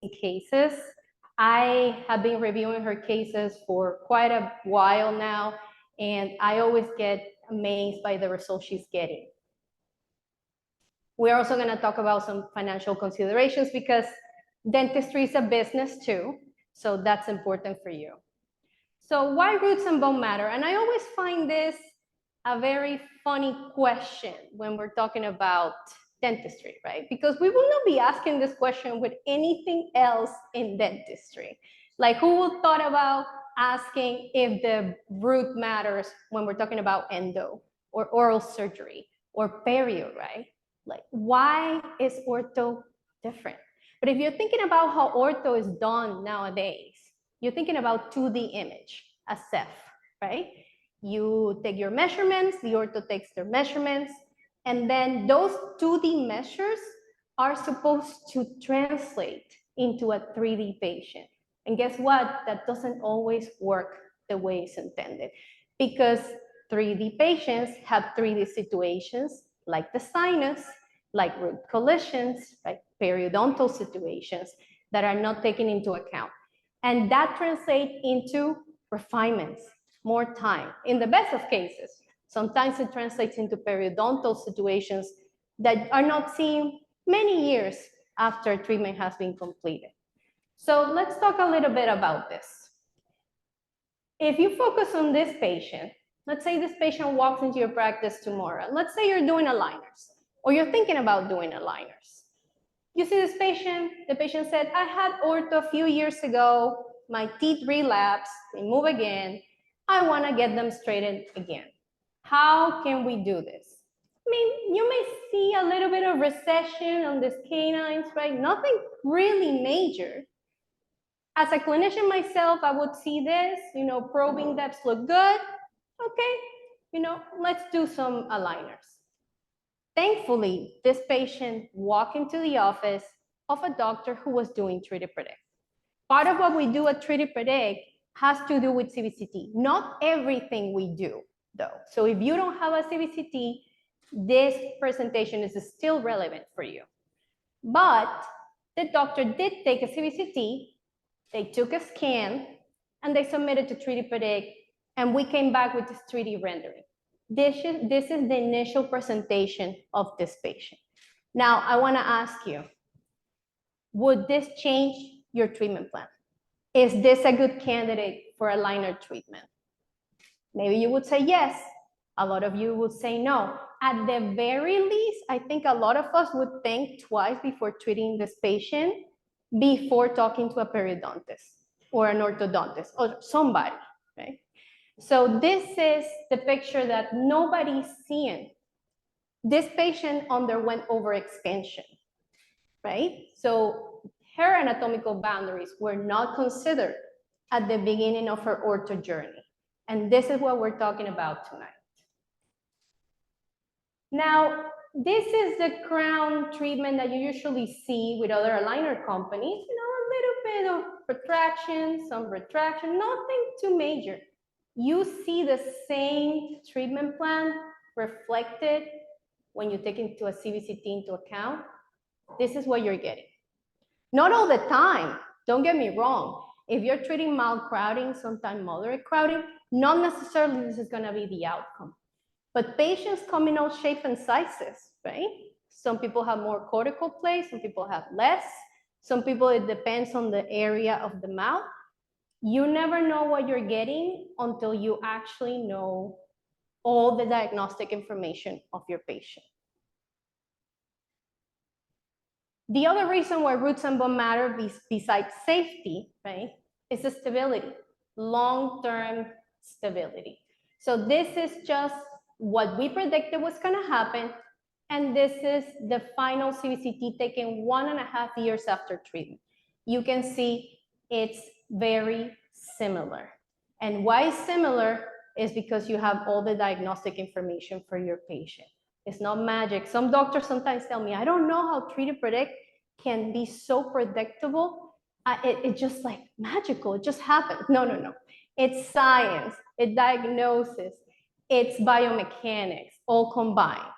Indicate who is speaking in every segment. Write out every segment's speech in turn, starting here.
Speaker 1: cases. I have been reviewing her cases for quite a while now, and I always get amazed by the results she's getting. We're also going to talk about some financial considerations because dentistry is a business too, so that's important for you. So why roots and bone matter? And I always find this a very funny question when we're talking about dentistry, right? Because we will not be asking this question with anything else in dentistry. Like, who would thought about asking if the root matters when we're talking about endo or oral surgery or perio, right? Like, why is ortho different? But if you're thinking about how ortho is done nowadays, you're thinking about 2D image, a CEF, right? You take your measurements, the ortho takes their measurements, and then those 2D measures are supposed to translate into a 3D patient. And guess what? That doesn't always work the way it's intended, because 3D patients have 3D situations like the sinus, like root collisions, like periodontal situations that are not taken into account. And that translates into refinements, more time. In the best of cases, sometimes it translates into periodontal situations that are not seen many years after treatment has been completed. So let's talk a little bit about this. If you focus on this patient, let's say this patient walks into your practice tomorrow. Let's say you're doing aligners, or you're thinking about doing aligners. You see this patient, the patient said, I had ortho a few years ago, my teeth relapsed, they move again, I wanna get them straightened again. How can we do this? I mean, you may see a little bit of recession on these canines, right? Nothing really major. As a clinician myself, I would see this, probing depths look good. Okay, let's do some aligners. Thankfully, this patient walked into the office of a doctor who was doing 3D Predict. Part of what we do at 3D Predict has to do with CBCT. Not everything we do, though. So if you don't have a CBCT, this presentation is still relevant for you. But the doctor did take a CBCT, they took a scan, and they submitted to 3D Predict, and we came back with this 3D rendering. This is the initial presentation of this patient. Now, I want to ask you, would this change your treatment plan? Is this a good candidate for aligner treatment? Maybe you would say yes. A lot of you would say no. At the very least, I think a lot of us would think twice before treating this patient before talking to a periodontist or an orthodontist or somebody, right? So this is the picture that nobody's seeing. This patient underwent overexpansion, right? So her anatomical boundaries were not considered at the beginning of her ortho journey. And this is what we're talking about tonight. Now, this is the crown treatment that you usually see with other aligner companies. A little bit of protraction, some retraction, nothing too major. You see the same treatment plan reflected when you take into a CBCT into account. This is what you're getting. Not all the time, don't get me wrong. If you're treating mild crowding, sometimes moderate crowding, not necessarily this is gonna be the outcome. But patients come in all shapes and sizes, right? Some people have more cortical play, some people have less. Some people, it depends on the area of the mouth. You never know what you're getting until you actually know all the diagnostic information of your patient. The other reason why roots and bone matter besides safety, right, is the stability, long-term stability. So this is just what we predicted was gonna happen, and this is the final CBCT taken 1.5 years after treatment. You can see it's very similar. And why similar is because you have all the diagnostic information for your patient. It's not magic. Some doctors sometimes tell me, I don't know how 3D Predict can be so predictable. It's just like magical, it just happens. No. It's science, it's diagnosis, it's biomechanics, all combined.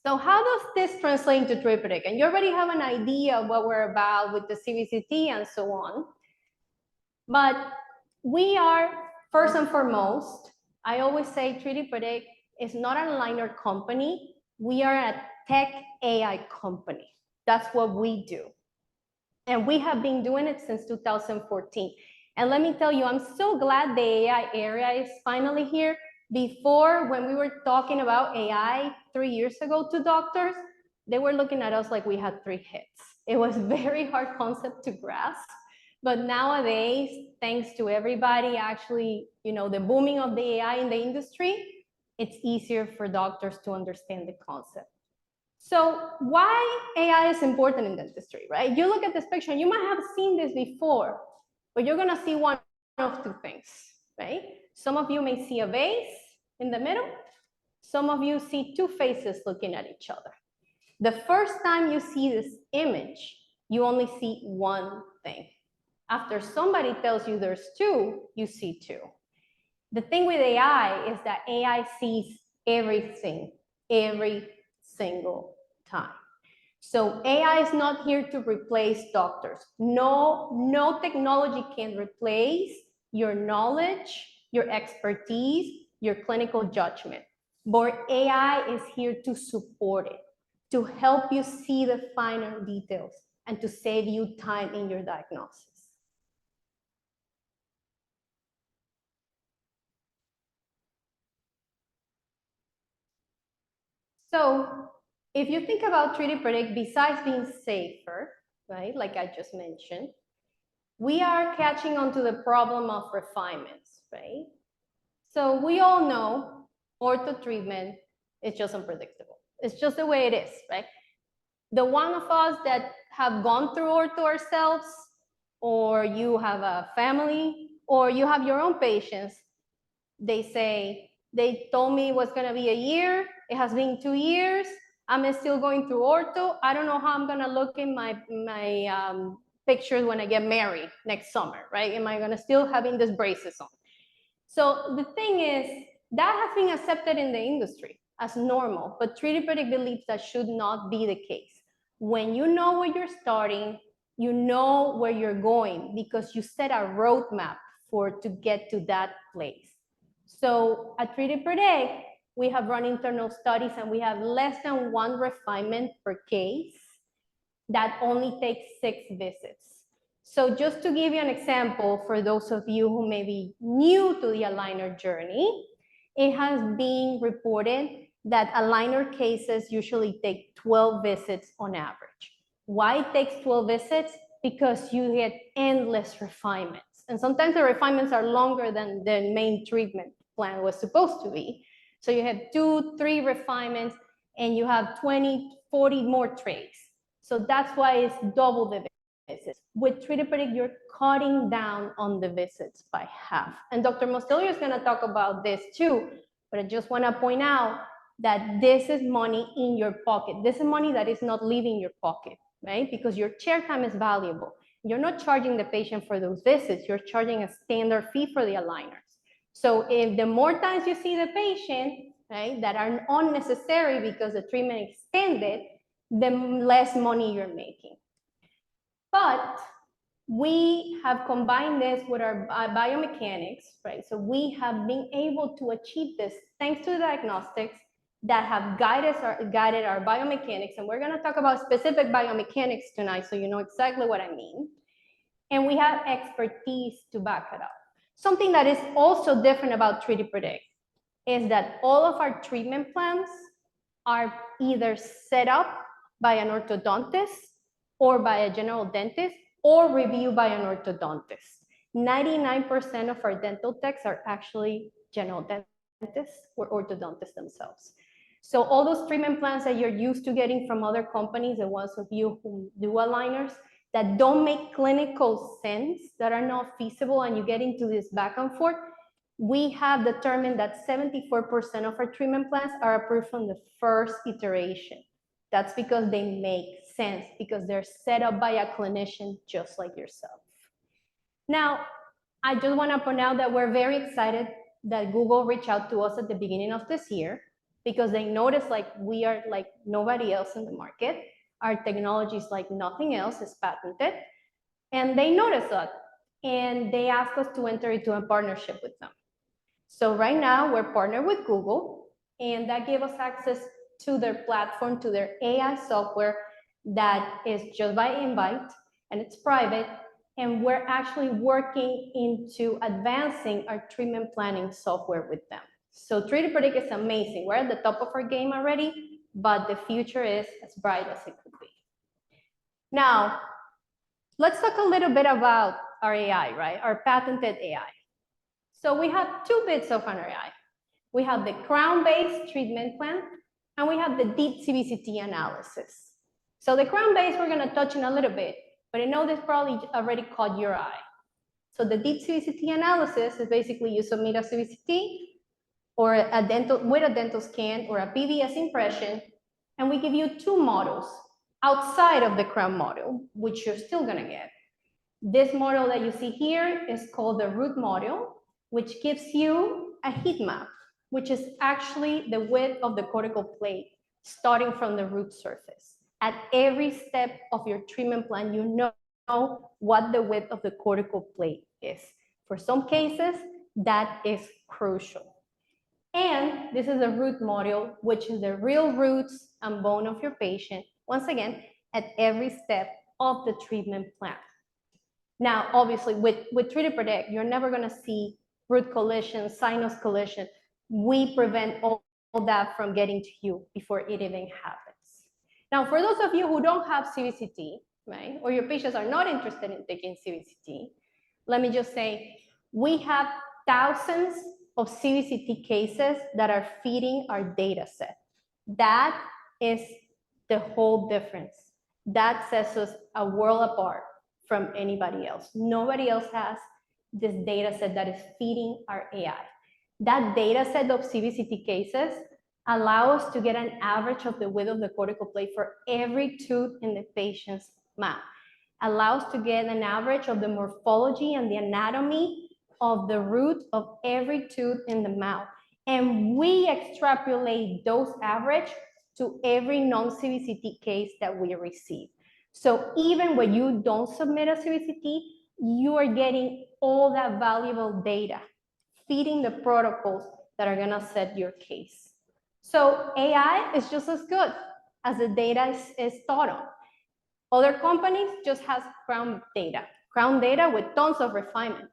Speaker 1: So how does this translate into Triptych? And you already have an idea of what we're about with the CBCT and so on. But we are, first and foremost, I always say 3D Predict is not an aligner company. We are a tech AI company. That's what we do. And we have been doing it since 2014. And let me tell you, I'm so glad the AI area is finally here. Before, when we were talking about AI 3 years ago to doctors, they were looking at us like we had 3 hits. It was a very hard concept to grasp. But nowadays, thanks to everybody actually, the booming of the AI in the industry, it's easier for doctors to understand the concept. So why AI is important in dentistry, right? You look at this picture, and you might have seen this before, but you're gonna see one of 2 things, right? Some of you may see a vase in the middle. Some of you see 2 faces looking at each other. The first time you see this image, you only see one thing. After somebody tells you there's 2, you see 2. The thing with AI is that AI sees everything, every single time. So AI is not here to replace doctors. No technology can replace your knowledge, your expertise, your clinical judgment. But AI is here to support it, to help you see the finer details, and to save you time in your diagnosis. So if you think about 3D Predict, besides being safer, right, like I just mentioned, we are catching on to the problem of refinements, right? So we all know ortho treatment is just unpredictable. It's just the way it is, right? The one of us that have gone through ortho ourselves, or you have a family, or you have your own patients, they say, they told me it was gonna be a year, it has been 2 years, I'm still going through ortho, I don't know how I'm gonna look in my pictures when I get married next summer, right? Am I gonna still having these braces on? So the thing is, that has been accepted in the industry as normal, but 3D Predict believes that should not be the case. When you know where you're starting, you know where you're going because you set a roadmap to get to that place. So at 3D Predict, we have run internal studies and we have less than 1 refinement per case that only takes 6 visits. So just to give you an example, for those of you who may be new to the aligner journey, it has been reported that aligner cases usually take 12 visits on average. Why it takes 12 visits? Because you get endless refinements. And sometimes the refinements are longer than the main treatment plan was supposed to be. So you have 2, 3 refinements, and you have 20, 40 more trays. So that's why it's double the visits. With 3D Predict, you're cutting down on the visits by half. And Dr. Mostelio is gonna talk about this too, but I just wanna point out that this is money in your pocket. This is money that is not leaving your pocket, right? Because your chair time is valuable. You're not charging the patient for those visits, you're charging a standard fee for the aligners. So if the more times you see the patient, right, that are unnecessary because the treatment extended, the less money you're making. But we have combined this with our biomechanics, right? So we have been able to achieve this thanks to the diagnostics that have guided our biomechanics. And we're gonna talk about specific biomechanics tonight, so you know exactly what I mean. And we have expertise to back it up. Something that is also different about 3D Predict is that all of our treatment plans are either set up by an orthodontist or by a general dentist or reviewed by an orthodontist. 99% of our dental techs are actually general dentists or orthodontists themselves. So all those treatment plans that you're used to getting from other companies, the ones of you who do aligners, that don't make clinical sense, that are not feasible, and you get into this back and forth, we have determined that 74% of our treatment plans are approved from the first iteration. That's because they make sense, because they're set up by a clinician just like yourself. Now, I just want to point out that we're very excited that Google reached out to us at the beginning of this year, because they notice like we are like nobody else in the market. Our technology is like nothing else, is patented. And they notice that. And they ask us to enter into a partnership with them. So right now we're partnered with Google, and that gave us access to their platform, to their AI software that is just by invite, and it's private. And we're actually working into advancing our treatment planning software with them. So Treat Predict is amazing. We're at the top of our game already, but the future is as bright as it could be. Now, let's talk a little bit about our AI, right? Our patented AI. So we have two bits of an AI. We have the crown-based treatment plan, and we have the deep CBCT analysis. So the crown-based we're gonna touch in a little bit, but I know this probably already caught your eye. So the deep CBCT analysis is basically you submit a CBCT or with a dental scan or a PVS impression, and we give you two models outside of the crown model, which you're still gonna get. This model that you see here is called the root model, which gives you a heat map, which is actually the width of the cortical plate starting from the root surface. At every step of your treatment plan, you know what the width of the cortical plate is. For some cases, that is crucial. And this is a root model, which is the real roots and bone of your patient, once again, at every step of the treatment plan. Now, obviously, with Treat and Predict, you're never gonna see root collision, sinus collision. We prevent all that from getting to you before it even happens. Now, for those of you who don't have CBCT, right, or your patients are not interested in taking CBCT, let me just say, we have thousands of CBCT cases that are feeding our data set. That is the whole difference. That sets us a world apart from anybody else. Nobody else has this data set that is feeding our AI. That data set of CBCT cases allow us to get an average of the width of the cortical plate for every tooth in the patient's mouth. Allows to get an average of the morphology and the anatomy of the root of every tooth in the mouth. And we extrapolate those average to every non-CBCT case that we receive. So even when you don't submit a CBCT, you are getting all that valuable data, feeding the protocols that are gonna set your case. So AI is just as good as the data is taught on. Other companies just has crown data with tons of refinements.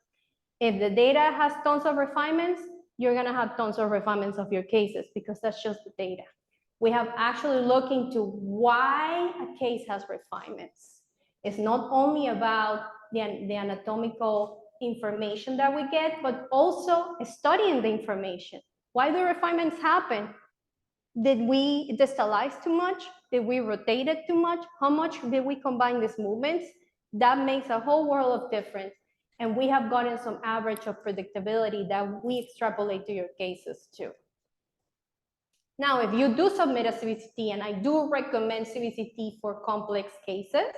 Speaker 1: If the data has tons of refinements, you're gonna have tons of refinements of your cases because that's just the data. We have actually looked into why a case has refinements. It's not only about the anatomical information that we get, but also studying the information. Why do refinements happen? Did we distalize too much? Did we rotate it too much? How much did we combine these movements? That makes a whole world of difference. And we have gotten some average of predictability that we extrapolate to your cases too. Now, if you do submit a CBCT, and I do recommend CBCT for complex cases,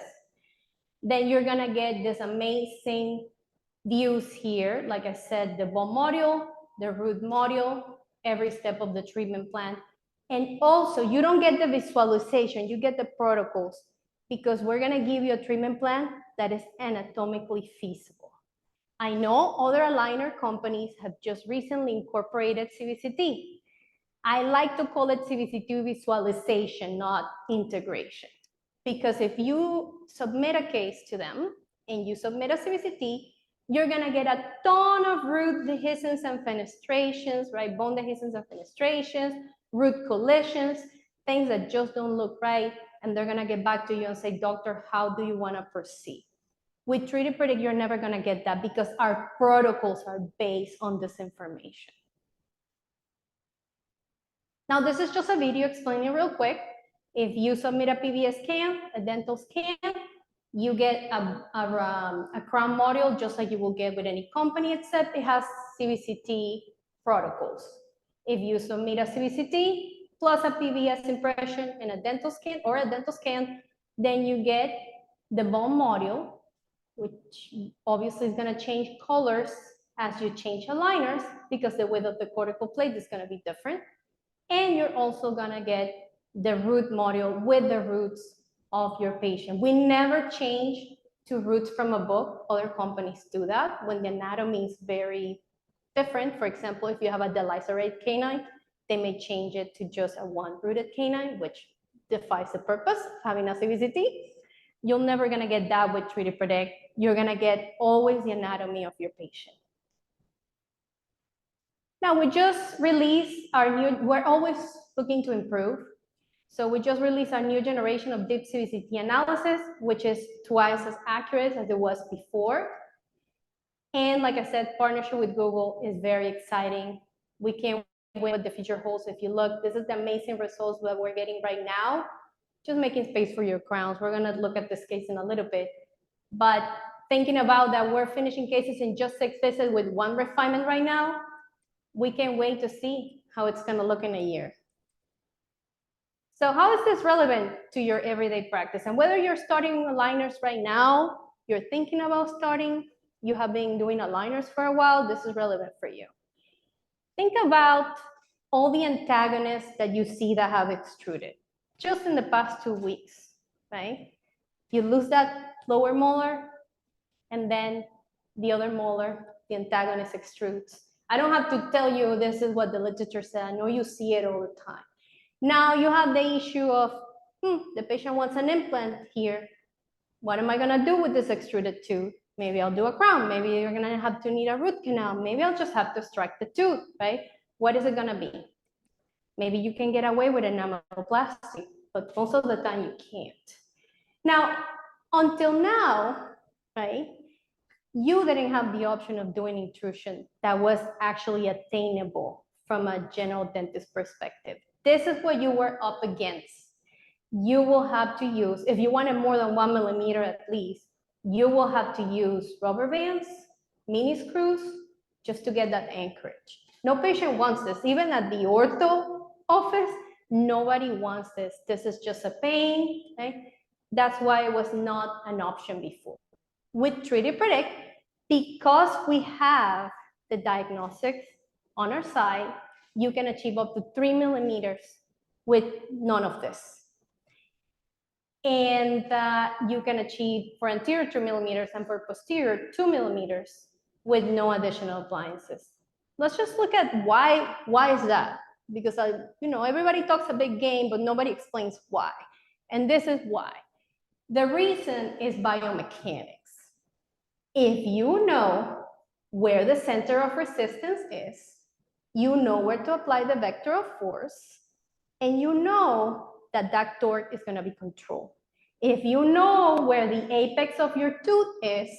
Speaker 1: then you're gonna get this amazing views here. Like I said, the bone module, the root module, every step of the treatment plan. And also, you don't get the visualization, you get the protocols, because we're gonna give you a treatment plan that is anatomically feasible. I know other aligner companies have just recently incorporated CBCT. I like to call it CBCT visualization, not integration. Because if you submit a case to them and you submit a CBCT, you're gonna get a ton of root dehiscence and fenestrations, right? Bone dehiscence and fenestrations, root collisions, things that just don't look right. And they're gonna get back to you and say, doctor, how do you wanna proceed? With Treat and Predict, you're never gonna get that because our protocols are based on this information. Now, this is just a video explaining real quick. If you submit a PVS scan, a dental scan, you get a crown module just like you will get with any company, except it has CBCT protocols. If you submit a CBCT plus a PVS impression and a dental scan or a dental scan, then you get the bone module, which obviously is going to change colors as you change aligners because the width of the cortical plate is going to be different. And you're also gonna get the root module with the roots of your patient. We never change to roots from a book. Other companies do that when the anatomy is very different. For example, if you have a deliscerate canine, they may change it to just a one-rooted canine, which defies the purpose of having a CVCT. You're never gonna get that with Treat to Predict. You're gonna get always the anatomy of your patient. Now we just released our new, we're always looking to improve. So we just released our new generation of deep CVCT analysis, which is twice as accurate as it was before. And like I said, partnership with Google is very exciting. We can't wait what the future holds. If you look, this is the amazing results that we're getting right now. Just making space for your crowns. We're gonna look at this case in a little bit. But thinking about that we're finishing cases in just 6 visits with 1 refinement right now, we can't wait to see how it's gonna look in a year. So how is this relevant to your everyday practice? And whether you're starting aligners right now, you're thinking about starting, you have been doing aligners for a while, this is relevant for you. Think about all the antagonists that you see that have extruded just in the past 2 weeks, right? You lose that lower molar, and then the other molar, the antagonist extrudes. I don't have to tell you this is what the literature said. I know you see it all the time. Now you have the issue of, the patient wants an implant here. What am I gonna do with this extruded tooth? Maybe I'll do a crown. Maybe you're gonna have to need a root canal. Maybe I'll just have to extract the tooth, right? What is it gonna be? Maybe you can get away with enameloplasty, but most of the time you can't. Now, until now, right, you didn't have the option of doing intrusion that was actually attainable from a general dentist perspective. This is what you were up against. You will have to use, if you wanted more than 1 millimeter at least, you will have to use rubber bands, mini screws, just to get that anchorage. No patient wants this. Even at the ortho office, nobody wants this. This is just a pain, right? That's why it was not an option before. With Treat to Predict, because we have the diagnostics on our side, you can achieve up to 3 millimeters with none of this. And you can achieve for anterior 3 millimeters and for posterior 2 millimeters with no additional appliances. Let's just look at why is that? Because everybody talks a big game, but nobody explains why. And this is why. The reason is biomechanics. If you know where the center of resistance is, you know where to apply the vector of force, and you know that that torque is going to be controlled. If you know where the apex of your tooth is,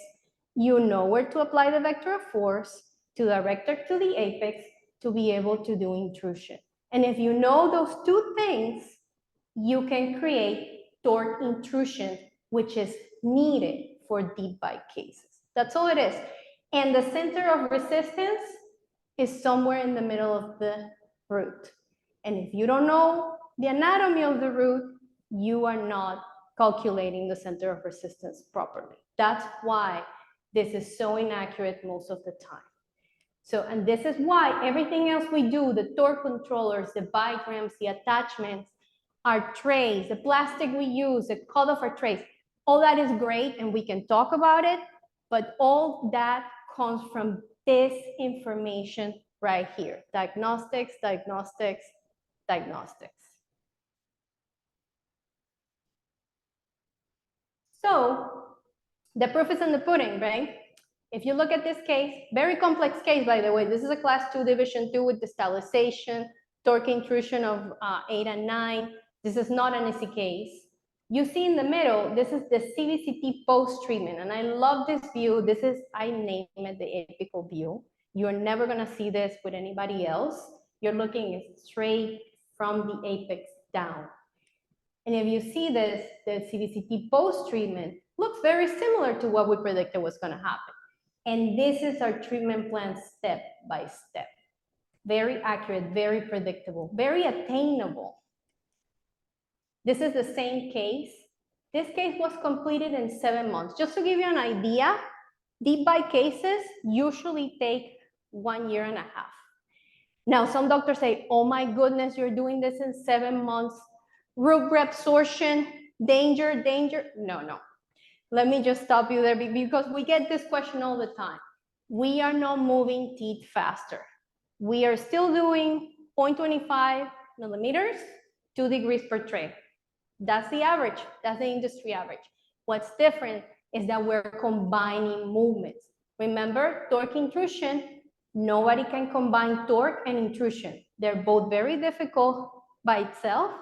Speaker 1: you know where to apply the vector of force to direct it to the apex to be able to do intrusion. And if you know those 2 things, you can create torque intrusion, which is needed for deep bite cases. That's all it is. And the center of resistance is somewhere in the middle of the root. And if you don't know the anatomy of the root, you are not calculating the center of resistance properly. That's why this is so inaccurate most of the time. So, and this is why everything else we do, the torque controllers, the bite ramps, the attachments, our trays, the plastic we use, the cut off our trays, all that is great and we can talk about it, but all that comes from this information right here. Diagnostics, diagnostics, diagnostics. So the proof is in the pudding, right? If you look at this case, very complex case, by the way, this is a class 2 division 2 with distalization, torque intrusion of 8 and 9. This is not an easy case. You see in the middle, this is the CVCT post-treatment, and I love this view. This is, I name it the apical view. You're never gonna see this with anybody else. You're looking straight from the apex down. And if you see this, the CVCT post-treatment looks very similar to what we predicted was gonna happen. And this is our treatment plan step by step. Very accurate, very predictable, very attainable. This is the same case. This case was completed in 7 months. Just to give you an idea, deep bite cases usually take 1.5 years. Now, some doctors say, oh my goodness, you're doing this in 7 months. Root reabsorption, danger, danger. No, no. Let me just stop you there because we get this question all the time. We are not moving teeth faster. We are still doing 0.25 millimeters, 2 degrees per tray. That's the average. That's the industry average. What's different is that we're combining movements. Remember, torque intrusion, nobody can combine torque and intrusion. They're both very difficult by itself.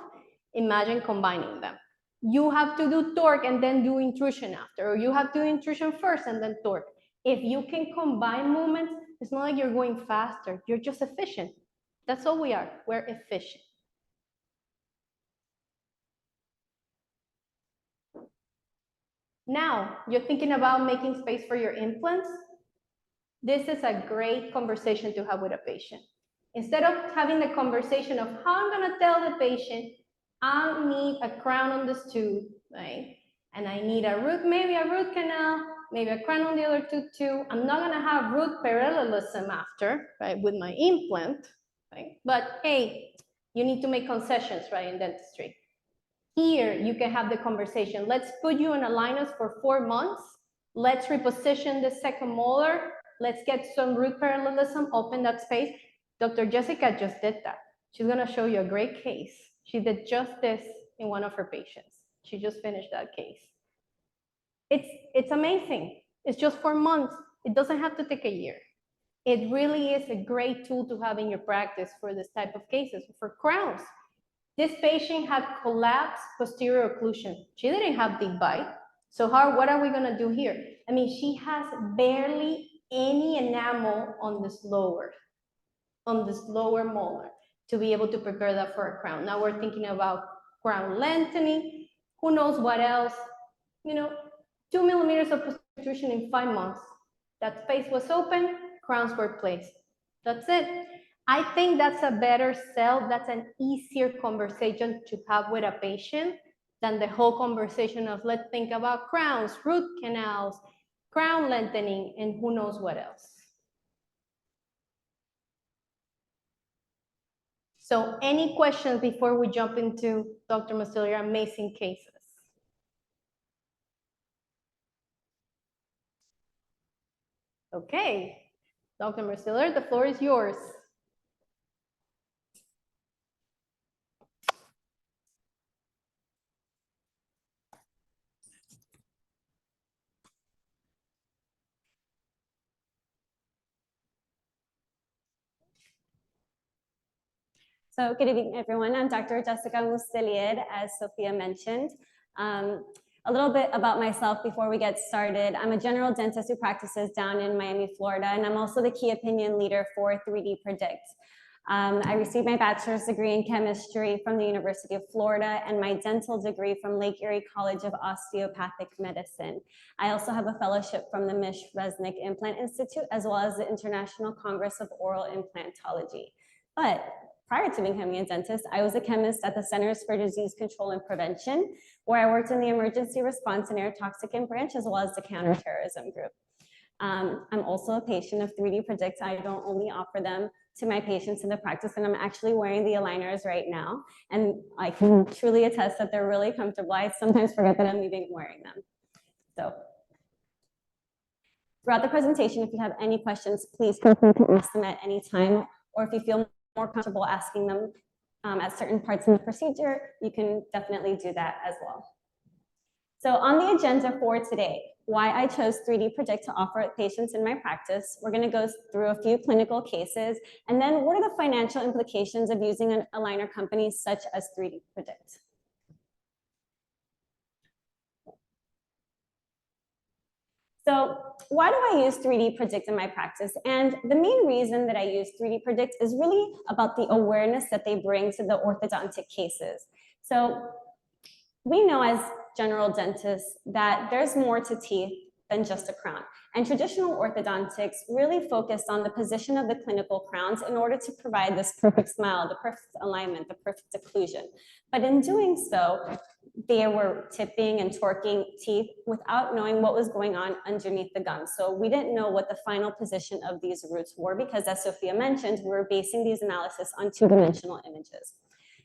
Speaker 1: Imagine combining them. You have to do torque and then do intrusion after, or you have to do intrusion first and then torque. If you can combine movements, it's not like you're going faster. You're just efficient. That's all we are. We're efficient. Now, you're thinking about making space for your implants. This is a great conversation to have with a patient. Instead of having the conversation of how I'm going to tell the patient, I need a crown on this tooth, right? And I need a root, maybe a root canal, maybe a crown on the other tooth too. I'm not going to have root parallelism after, right, with my implant, right? But hey, you need to make concessions, right, in dentistry. Here, you can have the conversation. Let's put you in aligners for 4 months. Let's reposition the second molar. Let's get some root parallelism, open that space. Dr. Jessica just did that. She's gonna show you a great case. She did just this in one of her patients. She just finished that case. It's amazing. It's just 4 months. It doesn't have to take a year. It really is a great tool to have in your practice for this type of cases, for crowns. This patient had collapsed posterior occlusion. She didn't have deep bite. So what are we gonna do here? I mean, she has barely any enamel on this lower molar to be able to prepare that for a crown. Now we're thinking about crown lengthening. Who knows what else? 2 millimeters of protrusion in 5 months. That space was open, crowns were placed. That's it. I think that's a better sell. That's an easier conversation to have with a patient than the whole conversation of let's think about crowns, root canals, crown lengthening, and who knows what else. So any questions before we jump into Dr. Mastiller's amazing cases? Okay, Dr. Mastiller, the floor is yours.
Speaker 2: So good evening, everyone. I'm Dr. Jessica Mustillier, as Sophia mentioned. A little bit about myself before we get started. I'm a general dentist who practices down in Miami, Florida, and I'm also the key opinion leader for 3D Predict. I received my bachelor's degree in chemistry from the University of Florida and my dental degree from Lake Erie College of Osteopathic Medicine. I also have a fellowship from the Mish Resnick Implant Institute, as well as the International Congress of Oral Implantology. But prior to becoming a dentist, I was a chemist at the Centers for Disease Control and Prevention, where I worked in the emergency response and air toxicant branch, as well as the counterterrorism group. I'm also a patient of 3D Predict. I don't only offer them to my patients in the practice, and I'm actually wearing the aligners right now. And I can truly attest that they're really comfortable. I sometimes forget that I'm even wearing them. So throughout the presentation, if you have any questions, please feel free to ask them at any time, or if you feel more comfortable asking them at certain parts in the procedure, you can definitely do that as well. So on the agenda for today, why I chose 3D Predict to offer patients in my practice, we're going to go through a few clinical cases, and then what are the financial implications of using an aligner company such as 3D Predict. So why do I use 3D Predict in my practice? And the main reason that I use 3D Predict is really about the awareness that they bring to the orthodontic cases. So we know as general dentists that there's more to teeth than just a crown. And traditional orthodontics really focused on the position of the clinical crowns in order to provide this perfect smile, the perfect alignment, the perfect occlusion. But in doing so, they were tipping and torquing teeth without knowing what was going on underneath the gum. So we didn't know what the final position of these roots were because, as Sophia mentioned, we were basing these analysis on two-dimensional images.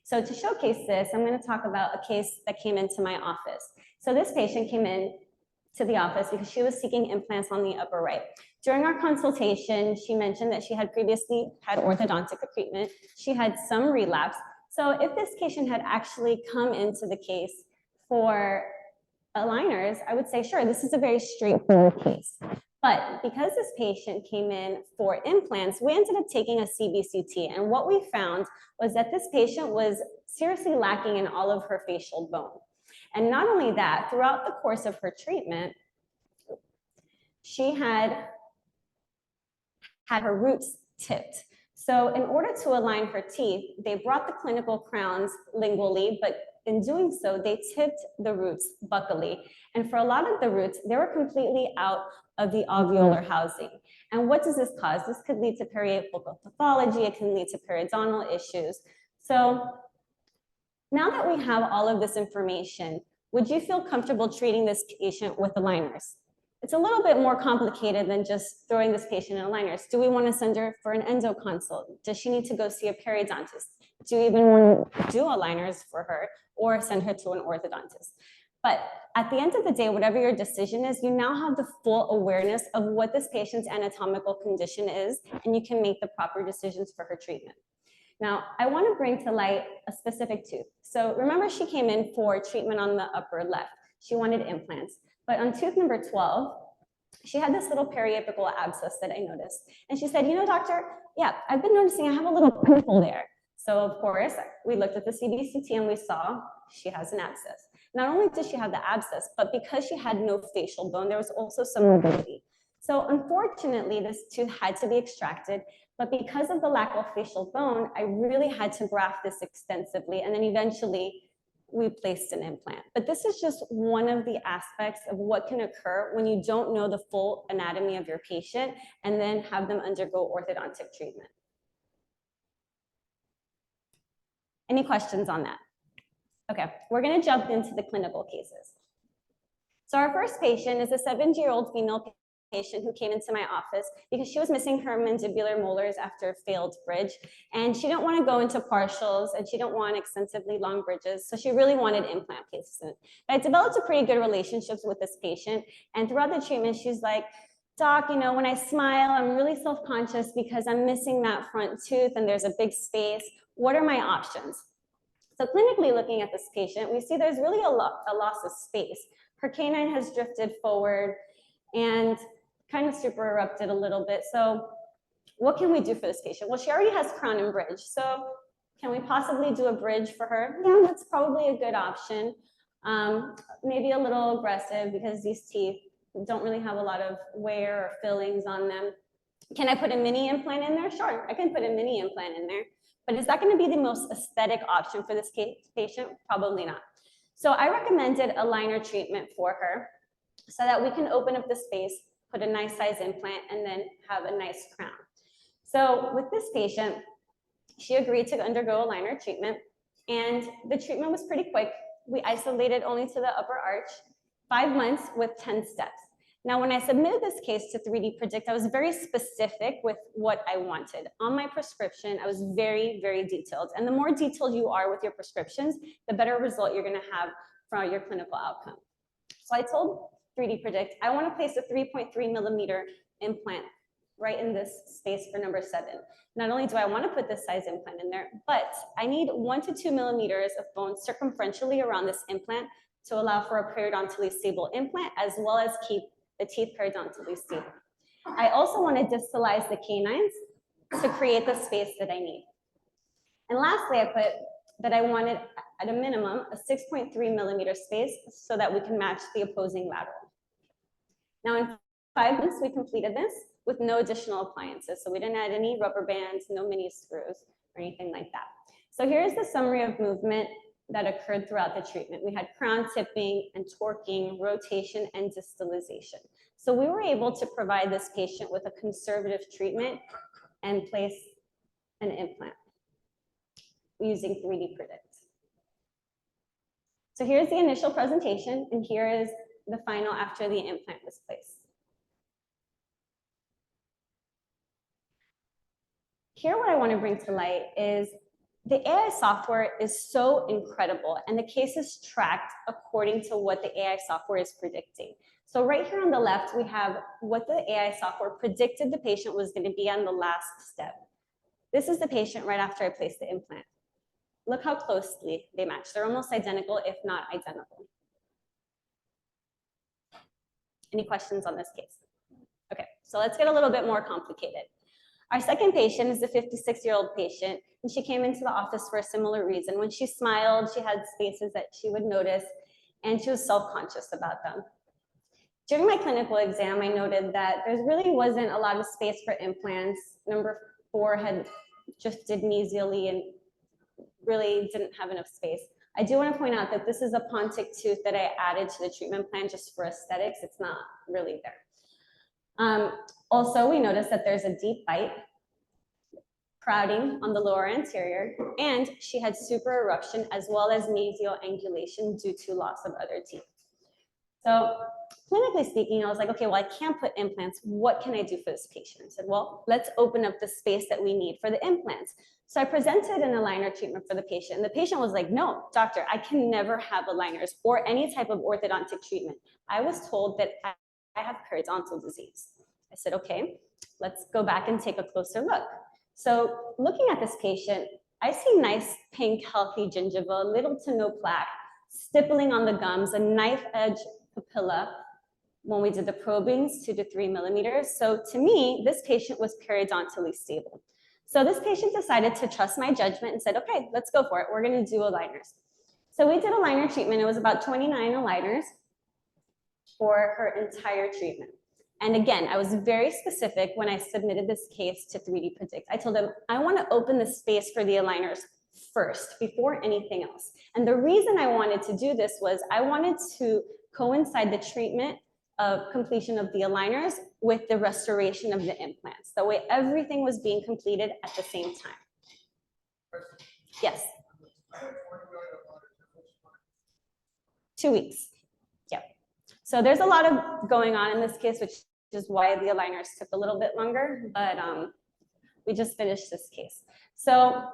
Speaker 2: So to showcase this, I'm going to talk about a case that came into my office. So this patient came in to the office because she was seeking implants on the upper right. During our consultation, she mentioned that she had previously had orthodontic treatment. She had some relapse. So if this patient had actually come into the case for aligners, I would say, sure, this is a very straightforward case. But because this patient came in for implants, we ended up taking a CBCT. And what we found was that this patient was seriously lacking in all of her facial bone. And not only that, throughout the course of her treatment, she had her roots tipped. So in order to align her teeth, they brought the clinical crowns lingually, but in doing so, they tipped the roots buccally. And for a lot of the roots, they were completely out of the alveolar housing. And what does this cause? This could lead to periapical pathology. It can lead to periodontal issues. So now that we have all of this information, would you feel comfortable treating this patient with aligners? It's a little bit more complicated than just throwing this patient in aligners. Do we want to send her for an endo consult? Does she need to go see a periodontist? Do you even want to do aligners for her or send her to an orthodontist? But at the end of the day, whatever your decision is, you now have the full awareness of what this patient's anatomical condition is, and you can make the proper decisions for her treatment. Now, I want to bring to light a specific tooth. So remember, she came in for treatment on the upper left. She wanted implants. But on tooth number 12, she had this little periapical abscess that I noticed. And she said, you know, doctor, yeah, I've been noticing I have a little pimple there. So of course, we looked at the CBCT and we saw she has an abscess. Not only did she have the abscess, but because she had no facial bone, there was also some mobility. So unfortunately, this tooth had to be extracted, but because of the lack of facial bone, I really had to graft this extensively. And then eventually we placed an implant. But this is just one of the aspects of what can occur when you don't know the full anatomy of your patient and then have them undergo orthodontic treatment. Any questions on that? Okay, we're gonna jump into the clinical cases. So our first patient is a 70-year-old female patient who came into my office because she was missing her mandibular molars after a failed bridge, and she didn't want to go into partials and she didn't want extensively long bridges, so she really wanted implant placement. But I developed a pretty good relationships with this patient, and throughout the treatment she's like, doc, you know, when I smile I'm really self-conscious because I'm missing that front tooth and there's a big space. What are my options? So clinically looking at this patient, we see there's really a loss of space. Her canine has drifted forward and kind of super erupted a little bit. So what can we do for this patient? Well, she already has crown and bridge. So can we possibly do a bridge for her? Yeah, that's probably a good option. Maybe a little aggressive because these teeth don't really have a lot of wear or fillings on them. Can I put a mini implant in there? Sure, I can put a mini implant in there. But is that going to be the most aesthetic option for this patient? Probably not. So I recommended a liner treatment for her so that we can open up the space, put a nice size implant, and then have a nice crown. So with this patient, she agreed to undergo a liner treatment, and the treatment was pretty quick. We isolated only to the upper arch, 5 months with 10 steps. Now, when I submitted this case to 3D Predict, I was very specific with what I wanted. On my prescription, I was very, very detailed. And the more detailed you are with your prescriptions, the better result you're gonna have from your clinical outcome. So I told 3D Predict, I wanna place a 3.3 millimeter implant right in this space for number 7. Not only do I wanna put this size implant in there, but I need 1 to 2 millimeters of bone circumferentially around this implant to allow for a periodontally stable implant, as well as keep the teeth periodontally stable. I also want to distalize the canines to create the space that I need. And lastly, I put that I wanted at a minimum a 6.3 millimeter space so that we can match the opposing lateral. Now in 5 months, we completed this with no additional appliances. So we didn't add any rubber bands, no mini screws or anything like that. So here's the summary of movement that occurred throughout the treatment. We had crown tipping and torquing, rotation, and distalization. So we were able to provide this patient with a conservative treatment and place an implant using 3D Predict. So here's the initial presentation, and here is the final after the implant was placed. Here, what I want to bring to light is the AI software is so incredible, and the case is tracked according to what the AI software is predicting. So right here on the left, we have what the AI software predicted the patient was going to be on the last step. This is the patient right after I placed the implant. Look how closely they match. They're almost identical, if not identical. Any questions on this case? Okay, so let's get a little bit more complicated. Our second patient is a 56-year-old patient, and she came into the office for a similar reason. When she smiled, she had spaces that she would notice, and she was self-conscious about them. During my clinical exam, I noted that there really wasn't a lot of space for implants. Number 4 had just did mesially and really didn't have enough space. I do want to point out that this is a pontic tooth that I added to the treatment plan just for aesthetics. It's not really there. Also, we noticed that there's a deep bite, crowding on the lower anterior, and she had super eruption as well as mesial angulation due to loss of other teeth. So clinically speaking, I was like, okay, well, I can't put implants. What can I do for this patient? I said, well, let's open up the space that we need for the implants. So I presented an aligner treatment for the patient, and the patient was like, no, doctor, I can never have aligners or any type of orthodontic treatment. I was told that I have periodontal disease. I said, okay, let's go back and take a closer look. So looking at this patient, I see nice pink, healthy gingiva, little to no plaque, stippling on the gums, a knife edge papilla when we did the probings, 2 to 3 millimeters. So to me, this patient was periodontally stable. So this patient decided to trust my judgment and said, okay, let's go for it. We're going to do aligners. So we did aligner treatment. It was about 29 aligners for her entire treatment. And again, I was very specific when I submitted this case to 3D Predict. I told them, I want to open the space for the aligners first before anything else. And the reason I wanted to do this was I wanted to coincide the treatment of completion of the aligners with the restoration of the implants. That way everything was being completed at the same time. Yes. 2 weeks. Yeah. So there's a lot of going on in this case, which is why the aligners took a little bit longer, but we just finished this case. So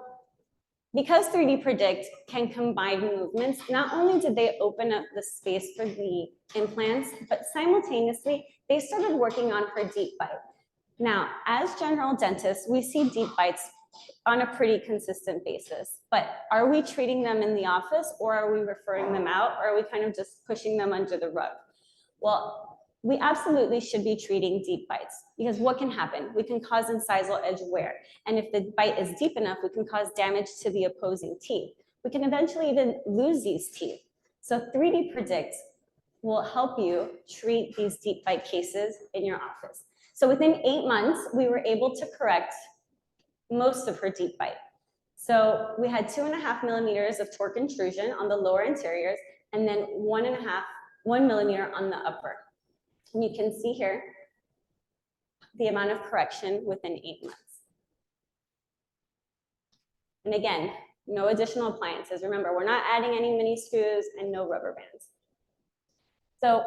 Speaker 2: because 3D Predict can combine movements, not only did they open up the space for the implants, but simultaneously, they started working on her deep bite. Now, as general dentists, we see deep bites on a pretty consistent basis, but are we treating them in the office, or are we referring them out, or are we kind of just pushing them under the rug? Well, we absolutely should be treating deep bites, because what can happen? We can cause incisal edge wear. And if the bite is deep enough, we can cause damage to the opposing teeth. We can eventually even lose these teeth. So 3D Predict will help you treat these deep bite cases in your office. So within 8 months, we were able to correct most of her deep bite. So we had 2.5 millimeters of torque intrusion on the lower anteriors, and then 1 millimeter on the upper. And you can see here the amount of correction within 8 months. And again, no additional appliances. Remember, we're not adding any mini screws and no rubber bands. So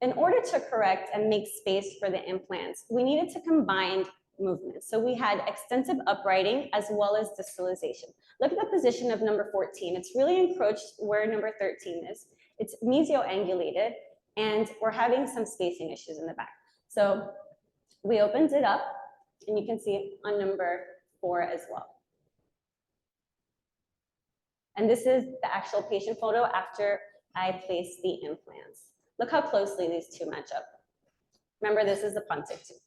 Speaker 2: in order to correct and make space for the implants, we needed to combine movements. So we had extensive uprighting as well as distalization. Look at the position of number 14. It's really encroached where number 13 is. It's mesioangulated, and we're having some spacing issues in the back. So we opened it up, and you can see on number 4 as well. And this is the actual patient photo after I placed the implants. Look how closely these two match up. Remember, this is the pontic tooth.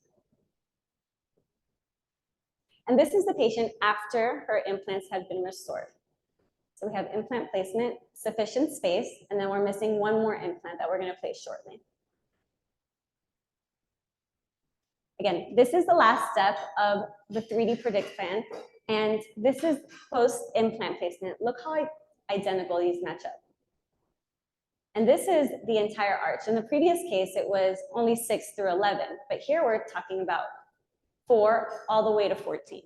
Speaker 2: And this is the patient after her implants had been restored. So we have implant placement, sufficient space, and then we're missing one more implant that we're going to place shortly. Again, this is the last step of the 3D Predict plan, and this is post-implant placement. Look how identical these match up. And this is the entire arch. In the previous case, it was only 6 through 11, but here we're talking about 4 all the way to 14.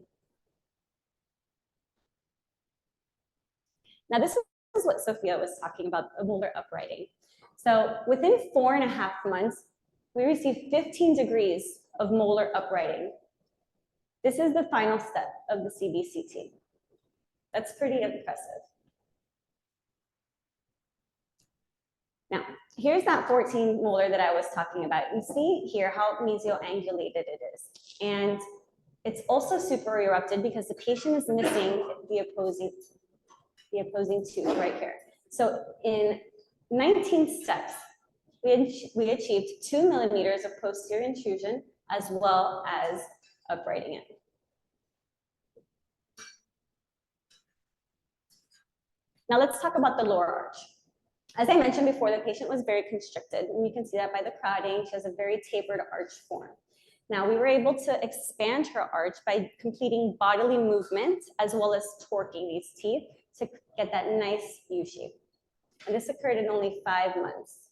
Speaker 2: Now, this is is what Sophia was talking about, a molar uprighting. So within 4.5 months, we received 15 degrees of molar uprighting. This is the final step of the CBCT. That's pretty impressive. Now, here's that 14 molar that I was talking about. You see here how mesioangulated it is. And it's also super erupted because the patient is missing the opposing tooth right here. So in 19 steps, we achieved 2 millimeters of posterior intrusion as well as uprighting it. Now let's talk about the lower arch. As I mentioned before, the patient was very constricted, and you can see that by the crowding. She has a very tapered arch form. Now, we were able to expand her arch by completing bodily movement as well as torquing these teeth to get that nice U shape. And this occurred in only 5 months.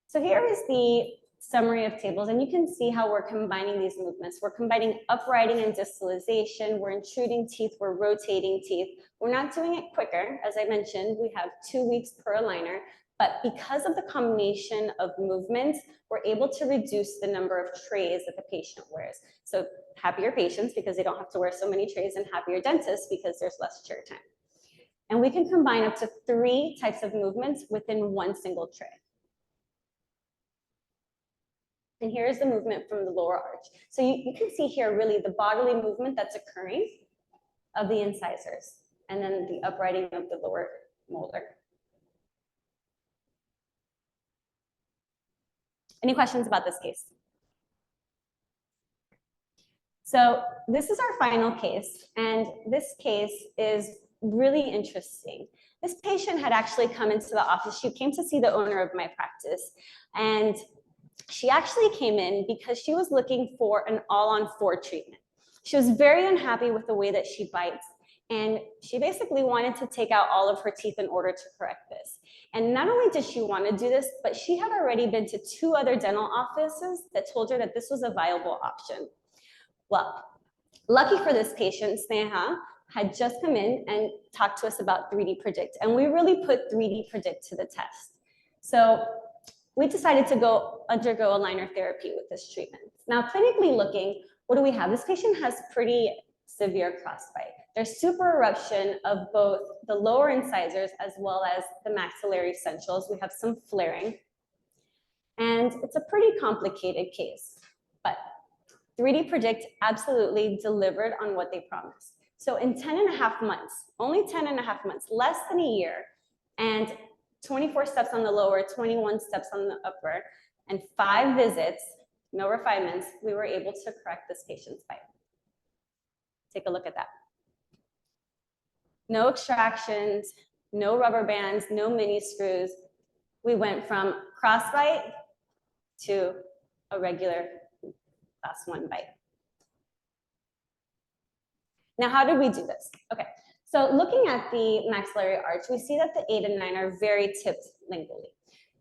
Speaker 2: So here is the summary of tables, and you can see how we're combining these movements. We're combining uprighting and distalization. We're intruding teeth. We're rotating teeth. We're not doing it quicker. As I mentioned, we have 2 weeks per aligner, but because of the combination of movements, we're able to reduce the number of trays that the patient wears. So happier patients because they don't have to wear so many trays, and happier dentists because there's less chair time. And we can combine up to 3 types of movements within 1 single tray. And here's the movement from the lower arch. So you can see here really the bodily movement that's occurring of the incisors, and then the uprighting of the lower molar. Any questions about this case? So this is our final case, and this case is really interesting. This patient had actually come into the office. She came to see the owner of my practice, and she actually came in because she was looking for an all-on-4 treatment. She was very unhappy with the way that she bites, and she basically wanted to take out all of her teeth in order to correct this. And not only did she want to do this, but she had already been to 2 other dental offices that told her that this was a viable option. Well, lucky for this patient, Sneha had just come in and talked to us about 3D Predict, and we really put 3D Predict to the test. So we decided to undergo aligner therapy with this treatment. Now, clinically looking, what do we have? This patient has pretty severe crossbite. There's super eruption of both the lower incisors as well as the maxillary centrals. We have some flaring, and it's a pretty complicated case, but 3D Predict absolutely delivered on what they promised. So in 10.5 months, only 10.5 months, less than a year, and 24 steps on the lower, 21 steps on the upper, and 5 visits, no refinements, we were able to correct this patient's bite. Take a look at that. No extractions, no rubber bands, no mini screws. We went from crossbite to a regular class 1 bite. Now, how did we do this? Okay, so looking at the maxillary arch, we see that the 8 and 9 are very tipped lingually.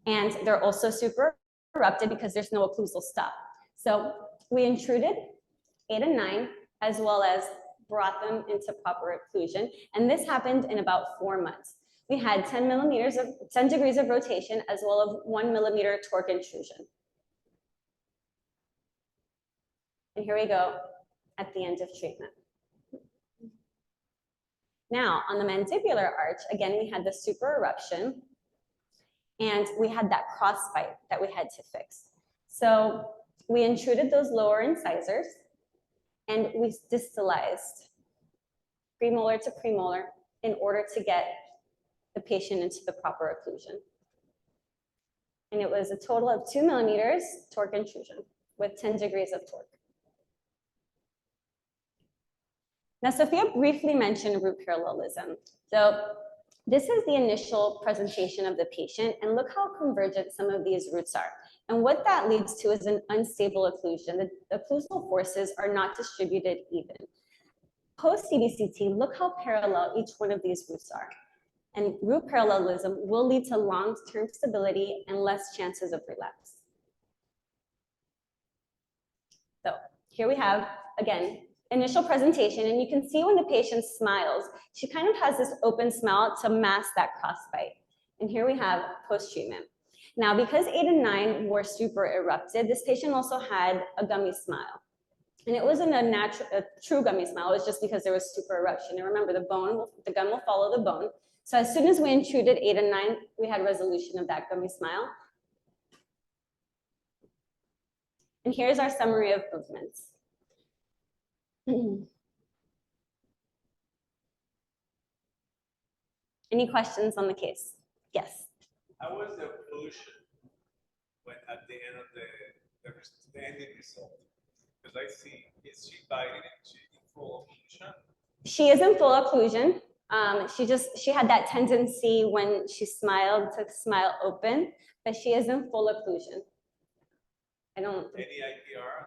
Speaker 2: And they're also super erupted because there's no occlusal stop. So we intruded 8 and 9, as well as brought them into proper occlusion. And this happened in about 4 months. We had 10 degrees of rotation, as well as 1 millimeter torque intrusion. And here we go at the end of treatment. Now, on the mandibular arch, again, we had the super eruption, and we had that crossbite that we had to fix. So we intruded those lower incisors, and we distalized premolar to premolar in order to get the patient into the proper occlusion. And it was a total of 2 millimeters torque intrusion with 10 degrees of torque. Now, Sophia briefly mentioned root parallelism. So this is the initial presentation of the patient, and look how convergent some of these roots are. And what that leads to is an unstable occlusion. The occlusal forces are not distributed even. Post-CBCT, look how parallel each one of these roots are. And root parallelism will lead to long-term stability and less chances of relapse. So here we have, again, initial presentation, and you can see when the patient smiles, she kind of has this open smile to mask that crossbite. And here we have post-treatment. Now, because 8 and 9 were super erupted, this patient also had a gummy smile. And it wasn't a true gummy smile, it was just because there was super eruption. And remember, the gum will follow the bone. So as soon as we intruded 8 and 9, we had resolution of that gummy smile. And here's our summary of movements. Any questions on the case? Yes.
Speaker 3: How was the occlusion when at the end of the ending result? Because I see, is she biting in full occlusion?
Speaker 2: She is in full occlusion. She had that tendency when she smiled to smile open, but she is in full occlusion. I don't.
Speaker 3: Any IPR?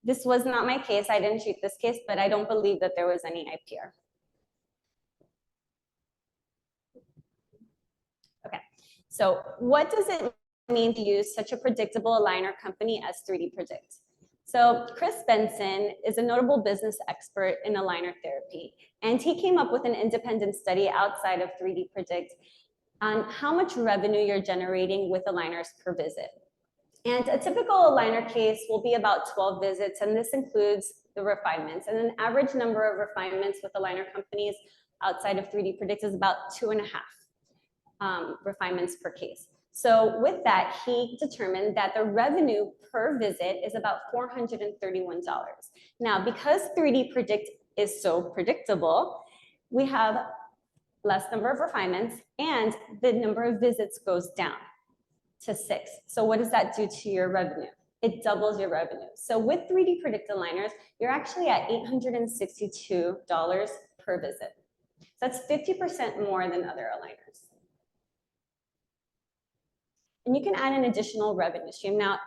Speaker 2: This was not my case. I didn't treat this case, but I don't believe that there was any IPR. Okay, so what does it mean to use such a predictable aligner company as 3D Predict? So Chris Benson is a notable business expert in aligner therapy, and he came up with an independent study outside of 3D Predict on how much revenue you're generating with aligners per visit. And a typical aligner case will be about 12 visits, and this includes the refinements. And an average number of refinements with aligner companies outside of 3D Predict is about 2.5 refinements per case. So with that, he determined that the revenue per visit is about $431. Now, because 3D Predict is so predictable, we have less number of refinements and the number of visits goes down to 6. So what does that do to your revenue? It doubles your revenue. So with 3D Predict aligners, you're actually at $862 per visit. So that's 50% more than other aligners. And you can add an additional revenue stream. Now,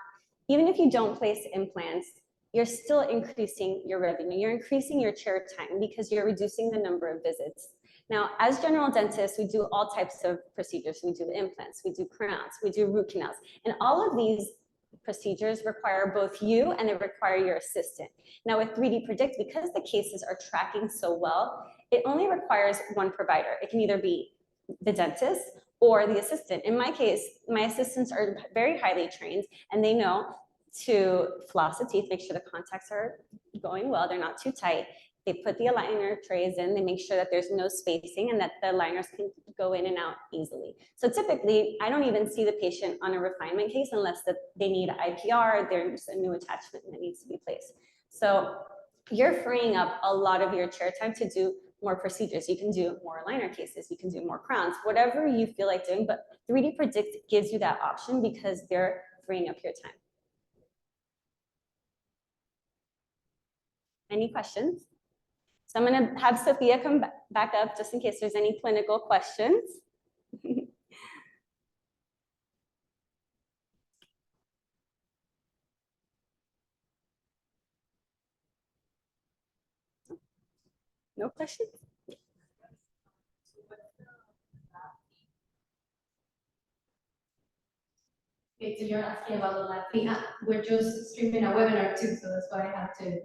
Speaker 2: even if you don't place implants, you're still increasing your revenue. You're increasing your chair time because you're reducing the number of visits. Now, as general dentists, we do all types of procedures. We do implants, we do crowns, we do root canals. And all of these procedures require both you and they require your assistant. Now with 3D Predict, because the cases are tracking so well, it only requires one provider. It can either be the dentist or the assistant. In my case, my assistants are very highly trained and they know to floss the teeth, make sure the contacts are going well, they're not too tight. They put the aligner trays in, they make sure that there's no spacing and that the aligners can go in and out easily. So typically, I don't even see the patient on a refinement case unless that they need IPR, there's a new attachment that needs to be placed. So you're freeing up a lot of your chair time to do more procedures. You can do more aligner cases, you can do more crowns, whatever you feel like doing, but 3D Predict gives you that option because they're freeing up your time. Any questions? So I'm going to have Sophia come back up just in case there's any clinical questions. No questions?
Speaker 1: Okay, so you're asking about the lab fee. We're just streaming a webinar too, so that's why I have to.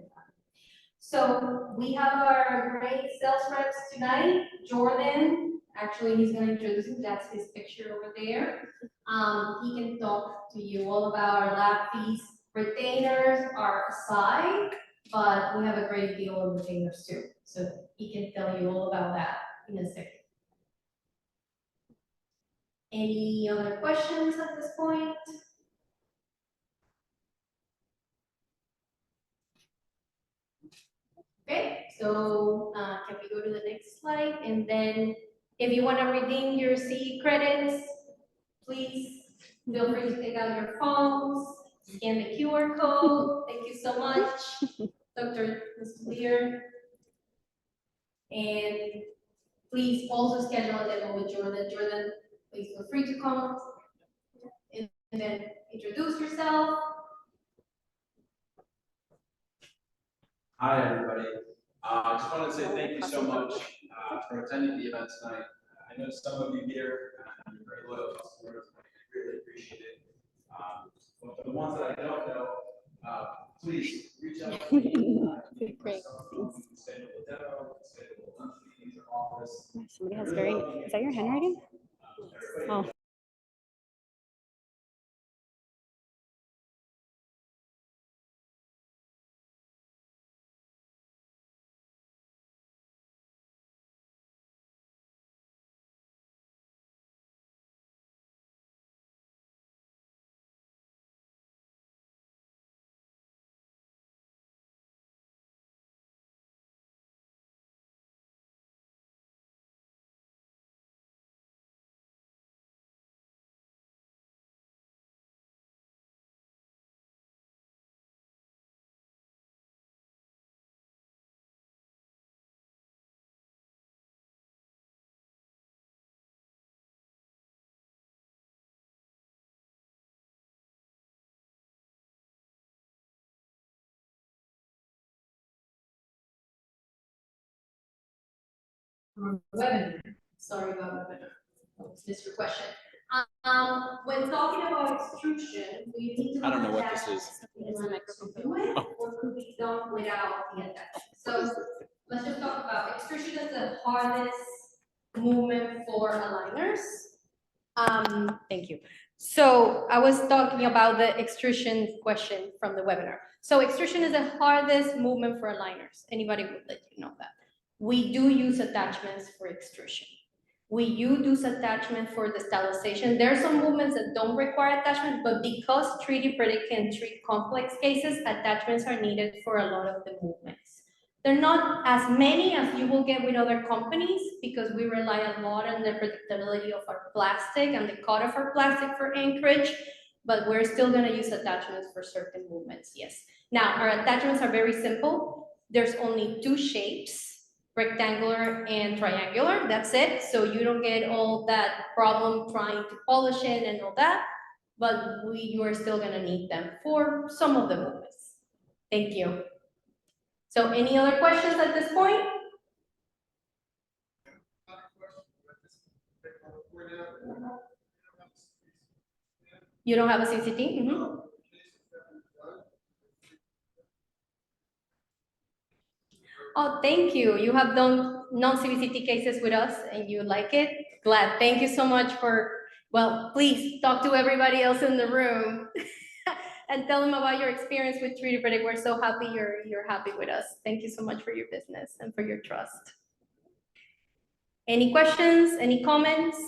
Speaker 1: So we have our great sales reps tonight. Jordan, actually, he's going to introduce him. That's his picture over there. He can talk to you all about our lab fees. Retainers are aside, but we have a great deal of retainers too. So he can tell you all about that in a second. Any other questions at this point? Okay, so can we go to the next slide? And then if you want to redeem your CE credits, please feel free to take out your phones, scan the QR code. Thank you so much, Dr. Lear. And please also schedule a demo with Jordan. Jordan, please feel free to come and then introduce yourself.
Speaker 4: Hi, everybody. I just wanted to say thank you so much for attending the event tonight. I know some of you here, and you're very loyal customers, and I really appreciate it. But for the ones that I don't know, please reach out to me.
Speaker 2: Great.
Speaker 4: We can schedule a demo, we can schedule a lunch meeting or office.
Speaker 2: Somebody has very, is that your handwriting? Oh.
Speaker 1: Webinar. Sorry about webinar. Missed your question. When talking about extrusion, we need to.
Speaker 4: I don't know what this is.
Speaker 1: It's a microphone. Do it, or could be done without the attachment. So let's just talk about extrusion is the hardest movement for aligners. Thank you. So I was talking about the extrusion question from the webinar. So extrusion is the hardest movement for aligners. Anybody would let you know that. We do use attachments for extrusion. We use attachment for the stylization. There are some movements that don't require attachment, but because 3D printing can treat complex cases, attachments are needed for a lot of the movements. They're not as many as you will get with other companies because we rely a lot on the predictability of our plastic and the cut of our plastic for anchorage, but we're still gonna use attachments for certain movements, yes. Now, our attachments are very simple. There's only two shapes, rectangular and triangular, that's it. So you don't get all that problem trying to polish it and all that, but you are still gonna need them for some of the movements. Thank you. So any other questions at this point? You don't have a CCT? Mm-hmm. Oh, thank you. You have done non-CVCT cases with us and you like it. Glad. Thank you so much for, well, please talk to everybody else in the room and tell them about your experience with 3D printing. We're so happy you're happy with us. Thank you so much for your business and for your trust. Any questions? Any comments?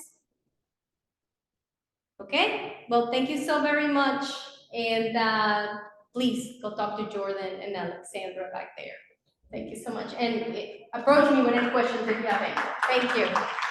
Speaker 1: Okay, well, thank you so very much. And please go talk to Jordan and Alexandra back there. Thank you so much. And approach me with any questions if you have any. Thank you.